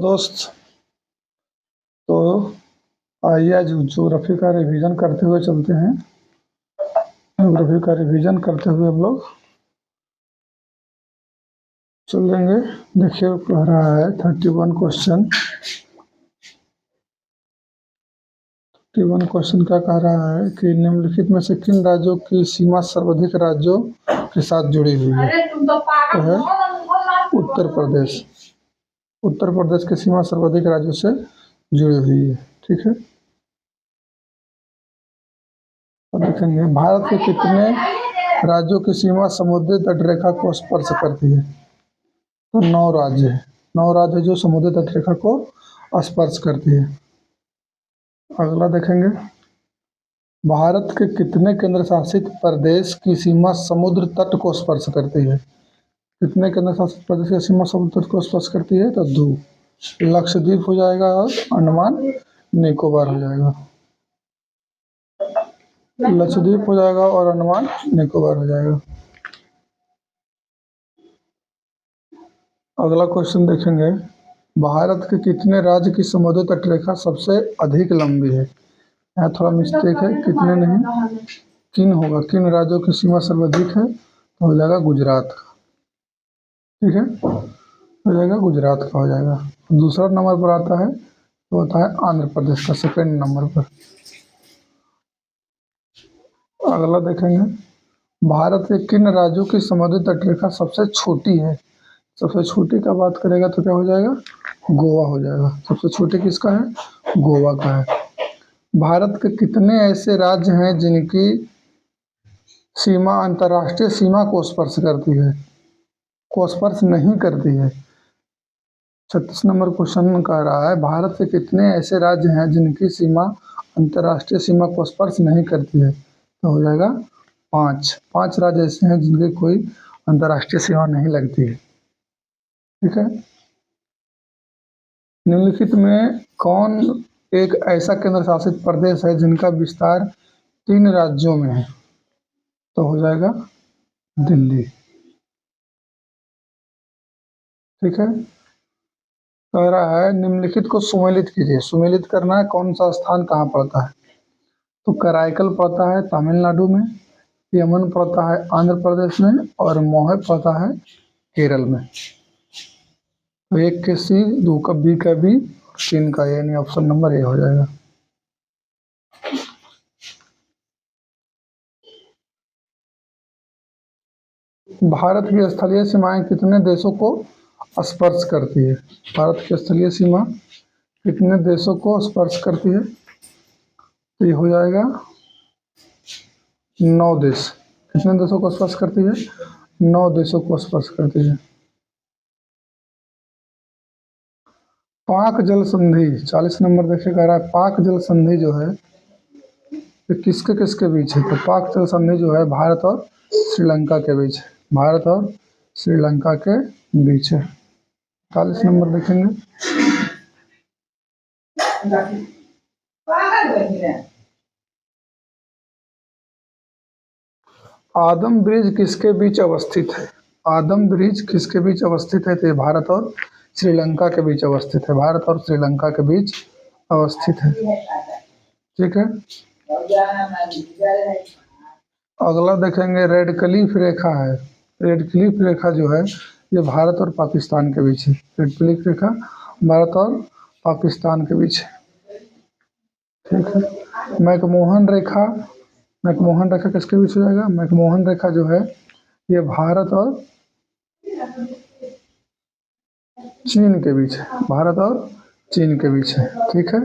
दोस्त। तो आइए आज ज्योग्राफी का रिवीजन करते हुए चलते हैं। ज्योग्राफी का रिवीजन करते हुए हम लोग चलेंगे। देखिए कह रहा है 31 क्वेश्चन। 31 क्वेश्चन क्या कह रहा है कि निम्नलिखित में से किन राज्यों की सीमा सर्वाधिक राज्यों के साथ जुड़ी हुई है? तो है उत्तर प्रदेश। उत्तर प्रदेश की सीमा सर्वाधिक राज्यों से जुड़ी हुई है। ठीक है, तो देखेंगे भारत के कितने राज्यों की सीमा समुद्री तटरेखा को स्पर्श करती है? तो 9 राज्य है। 9 राज्य जो समुद्री तटरेखा को स्पर्श करती है। अगला देखेंगे भारत के कितने केंद्र शासित प्रदेश की सीमा समुद्र तट को स्पर्श करती है? कितने केंद्र शासित प्रदेश की सीमा समुद्र तट को स्पर्श करती है? तो 2। लक्षद्वीप हो जाएगा और अंडमान निकोबार हो जाएगा। लक्षद्वीप हो जाएगा और अंडमान निकोबार हो जाएगा। अगला क्वेश्चन देखेंगे भारत के कितने राज्य की समुद्री तटरेखा सबसे अधिक लंबी है? यहाँ थोड़ा मिस्टेक है, कितने नहीं, किन होगा। किन राज्यों की सीमा सर्वाधिक है? तो हो जाएगा गुजरात का। ठीक है, हो जाएगा गुजरात का हो जाएगा। दूसरा नंबर पर आता है तो होता है आंध्र प्रदेश का, सेकंड नंबर पर। अगला देखेंगे भारत के किन राज्यों की समुद्री तटरेखा सबसे छोटी है? सबसे छोटी का बात करेगा तो क्या हो जाएगा? गोवा हो जाएगा। सबसे छोटी किसका है? गोवा का है। भारत के कितने ऐसे राज्य हैं जिनकी सीमा अंतर्राष्ट्रीय सीमा को स्पर्श करती है, को स्पर्श नहीं करती है? 36 नंबर क्वेश्चन कह रहा है भारत के कितने ऐसे राज्य हैं जिनकी सीमा अंतर्राष्ट्रीय सीमा को स्पर्श नहीं करती है? तो हो जाएगा 5। 5 राज्य ऐसे हैं जिनकी कोई अंतर्राष्ट्रीय सीमा नहीं लगती है। ठीक है, निम्नलिखित में कौन एक ऐसा केंद्र शासित प्रदेश है जिनका विस्तार 3 राज्यों में है? तो हो जाएगा दिल्ली। ठीक है, कह रहा है निम्नलिखित को सुमेलित कीजिए। सुमेलित करना है, कौन सा स्थान कहाँ पड़ता है? तो कराईकल पड़ता है तमिलनाडु में, यमन पड़ता है आंध्र प्रदेश में, और मोहे पड़ता है केरल में। तो 1 के सी, 2 का बी का बी, 3 का यानी ऑप्शन नंबर ए हो जाएगा। भारत की स्थलीय सीमाएं कितने देशों को स्पर्श करती है? भारत की स्थलीय सीमा कितने देशों को स्पर्श करती है? तो ये हो जाएगा 9 देश। कितने देशों को स्पर्श करती है? 9 देशों को स्पर्श करती है। पाक जल संधि 40 नंबर देखिए कह रहा है पाक जल संधि जो है ये किसके किसके बीच है? तो पाक जल संधि जो है भारत और श्रीलंका के बीच है। भारत और श्रीलंका के बीच है। 40 नंबर देखेंगे आदम ब्रिज किसके बीच अवस्थित है? आदम ब्रिज किसके बीच अवस्थित है? तो ये भारत और श्रीलंका के बीच अवस्थित है। भारत और श्रीलंका के बीच अवस्थित है। ठीक है, अगला देखेंगे रेड क्लिफ रेखा है। रेड क्लिफ रेखा जो है ये भारत और पाकिस्तान के बीच है। रेड क्लिफ रेखा भारत और पाकिस्तान के बीच है। ठीक है, मैकमोहन रेखा, मैकमोहन रेखा किसके बीच हो जाएगा? मैकमोहन रेखा जो है ये भारत और चीन के बीच है। भारत और चीन के बीच है। ठीक है,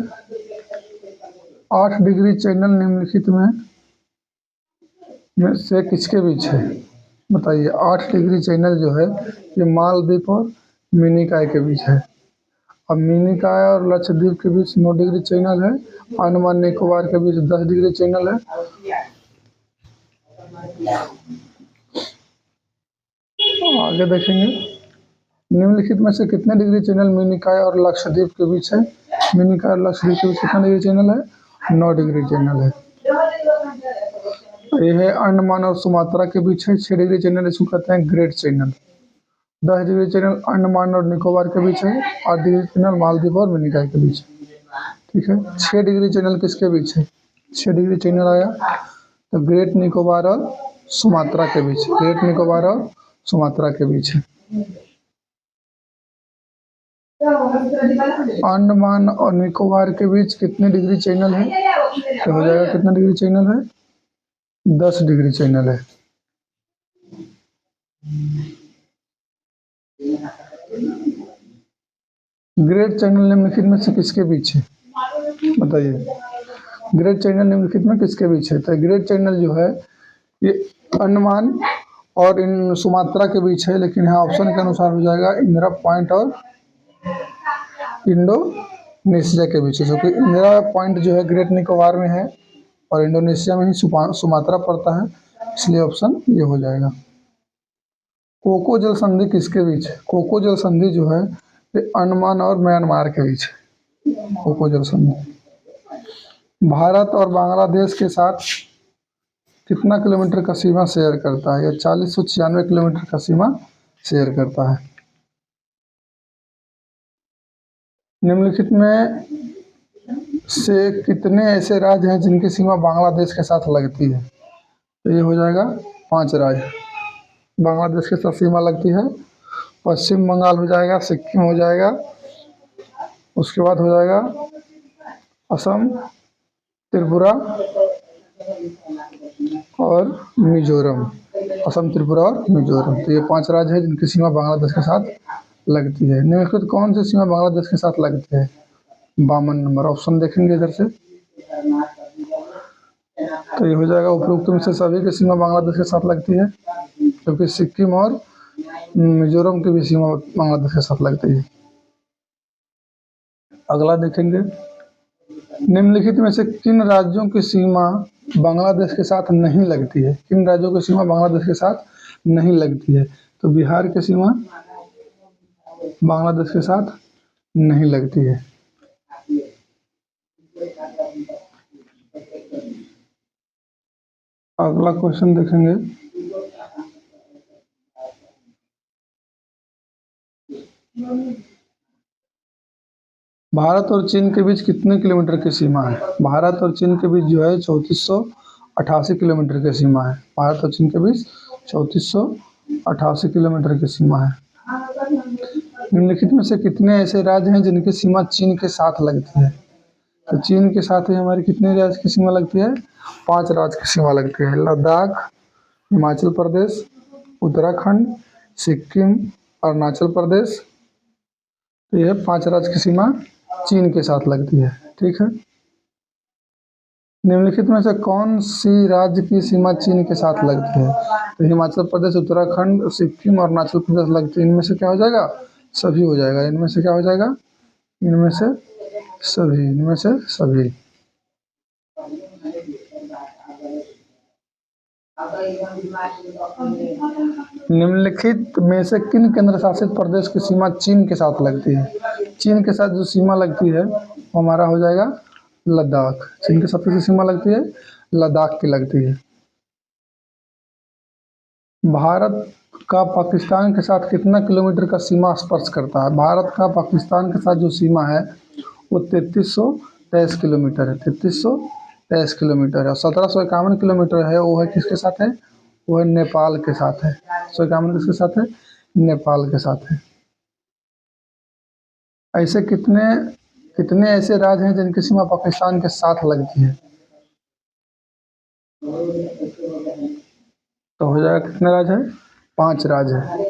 8 डिग्री चैनल निम्नलिखित में से किसके बीच है? बताइए। 8 डिग्री चैनल जो है ये मालदीव और मिनिकॉय के बीच है। अब मिनिकॉय और लक्षद्वीप के बीच 9 डिग्री चैनल है। अंडमान निकोबार के बीच 10 डिग्री चैनल है। आगे देखेंगे निम्नलिखित में से कितने डिग्री चैनल मिनिकॉय और लक्षद्वीप के बीच है? मिनिकॉय और लक्षद्वीप के बीच कितना डिग्री चैनल है? 9 डिग्री चैनल है। ये है अंडमान और सुमात्रा के बीच है 6 डिग्री चैनल, इसको कहते हैं great channel. 10 degree channel Andaman और निकोबार के बीच है। 8 डिग्री चैनल मालदीव और मिनिकॉय के बीच है। ठीक है। 6 डिग्री चैनल किसके बीच है? 6 डिग्री चैनल आया तो ग्रेट निकोबार और सुमात्रा के बीच, ग्रेट निकोबार और सुमात्रा के बीच है। अंडमान और निकोबार के बीच कितने डिग्री चैनल है? तो हो जाएगा कितना डिग्री चैनल है? 10 डिग्री चैनल है। ग्रेट चैनल निम्नलिखित में से किसके बीच है? बताइए। ग्रेट चैनल निम्नलिखित में किसके बीच है? तो ग्रेट चैनल जो है ये अंडमान और इन सुमात्रा के बीच है, लेकिन यहाँ ऑप्शन के अनुसार हो जाएगा इंदिरा पॉइंट और इंडोनेशिया के बीच है, क्योंकि इंदिरा पॉइंट जो है ग्रेट निकोबार में है और इंडोनेशिया में ही सुमात्रा पड़ता है, इसलिए ऑप्शन ये हो जाएगा। कोको जल संधि किसके बीच है? कोको जल संधि जो है ये अंडमान और म्यांमार के बीच है, कोको जल संधि। भारत और बांग्लादेश के साथ कितना किलोमीटर का सीमा शेयर करता है? यह 4096 किलोमीटर का सीमा शेयर करता है। निम्नलिखित में से कितने ऐसे राज्य हैं जिनकी सीमा बांग्लादेश के साथ लगती है? तो ये हो जाएगा 5 राज्य बांग्लादेश के साथ सीमा लगती है। पश्चिम बंगाल हो जाएगा, सिक्किम हो जाएगा, उसके बाद हो जाएगा असम, त्रिपुरा और मिजोरम। असम, त्रिपुरा और मिजोरम, तो ये 5 राज्य हैं जिनकी सीमा बांग्लादेश के साथ लगती है। निम्नलिखित कौन सी सीमा बांग्लादेश के साथ लगती है? 52 नंबर ऑप्शन देखेंगे इधर से, तो ये हो जाएगा उपरोक्त में से सभी की सीमा बांग्लादेश के साथ लगती है, क्योंकि सिक्किम और मिजोरम की भी सीमा बांग्लादेश के साथ लगती है। अगला देखेंगे, निम्नलिखित में से किन राज्यों की सीमा बांग्लादेश के साथ नहीं लगती है? किन राज्यों की सीमा बांग्लादेश के साथ नहीं लगती है? तो बिहार की सीमा बांग्लादेश के साथ नहीं लगती है। अगला क्वेश्चन देखेंगे, भारत और चीन के बीच कितने किलोमीटर की सीमा है? भारत और चीन के बीच जो है 3488 किलोमीटर की सीमा है। भारत और चीन के बीच 3488 किलोमीटर की सीमा है। निम्नलिखित में से कितने ऐसे राज्य हैं जिनकी सीमा चीन के साथ लगती है? तो चीन के साथ ही हमारी कितने राज्य की सीमा लगती है? 5 राज्य की सीमा लगती है। लद्दाख, हिमाचल प्रदेश, उत्तराखंड, सिक्किम, अरुणाचल प्रदेश, तो यह 5 राज्य की सीमा चीन के साथ लगती है। ठीक है। निम्नलिखित में से कौन सी राज्य की सीमा चीन के साथ लगती है? तो हिमाचल प्रदेश, उत्तराखंड, सिक्किम और अरुणाचल प्रदेश लगती है। इनमें से क्या हो जाएगा? सभी हो जाएगा। इनमें से क्या हो जाएगा? इनमें से सभी, इनमें से सभी। निम्नलिखित में से किन केंद्र शासित प्रदेश की सीमा चीन के साथ लगती है? चीन के साथ जो सीमा लगती है वो हमारा हो जाएगा लद्दाख। चीन के साथ किसकी सीमा लगती है? लद्दाख की लगती है। भारत का पाकिस्तान के साथ कितना किलोमीटर का सीमा स्पर्श करता है? भारत का पाकिस्तान के साथ जो सीमा है वो 3323 किलोमीटर है। 3323 किलोमीटर है। 1751 किलोमीटर है वो है किसके साथ है? वो है नेपाल के साथ है। 1751 किसके साथ है? नेपाल के साथ है। ऐसे कितने कितने ऐसे राज्य हैं जिनकी सीमा पाकिस्तान के साथ लगती है? तो हो जाएगा कितने राज्य हैं? 5 राज्य है।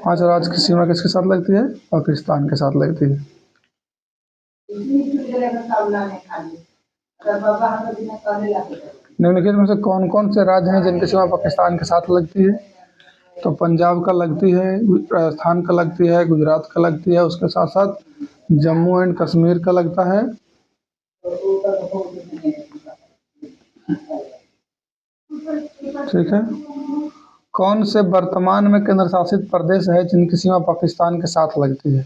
5 राज्य की सीमा किसके साथ लगती है? पाकिस्तान के साथ लगती है। निम्नलिखित में से कौन कौन से राज्य हैं जिनकी सीमा पाकिस्तान के साथ लगती है? तो पंजाब का लगती है, राजस्थान का लगती है, गुजरात का लगती है, उसके साथ साथ जम्मू एंड कश्मीर का लगता है, ठीक है। कौन से वर्तमान में केंद्र शासित प्रदेश है जिनकी सीमा पाकिस्तान के साथ लगती है?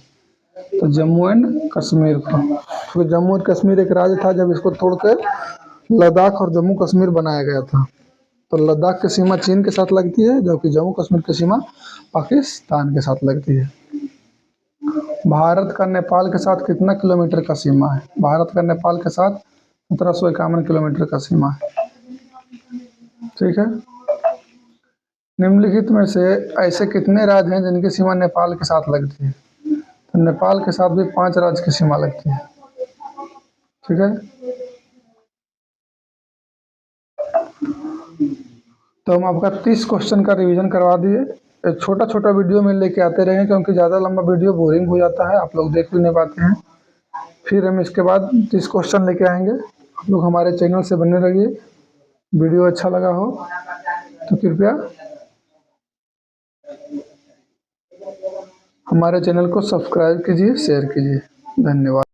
तो जम्मू एंड कश्मीर का, क्योंकि जम्मू एंड कश्मीर एक राज्य था जब इसको तोड़कर लद्दाख और जम्मू कश्मीर बनाया गया था, तो लद्दाख की सीमा चीन के साथ लगती है, जबकि जम्मू कश्मीर की सीमा पाकिस्तान के साथ लगती है। भारत का नेपाल के साथ कितना किलोमीटर का सीमा है? भारत का नेपाल के साथ 1751 किलोमीटर का सीमा है। ठीक है। निम्नलिखित में से ऐसे कितने राज्य हैं जिनकी सीमा नेपाल के साथ लगती है? तो नेपाल के साथ भी 5 राज्य की सीमा लगती है। ठीक है। तो हम आपका 30 क्वेश्चन का रिवीजन करवा दिए। एक छोटा छोटा वीडियो में लेके आते रहे, क्योंकि ज़्यादा लंबा वीडियो बोरिंग हो जाता है, आप लोग देख भी नहीं पाते हैं। फिर हम इसके बाद 30 क्वेश्चन लेके आएंगे। आप लोग हमारे चैनल से बने रहिए। वीडियो अच्छा लगा हो तो कृपया हमारे चैनल को सब्सक्राइब कीजिए, शेयर कीजिए। धन्यवाद।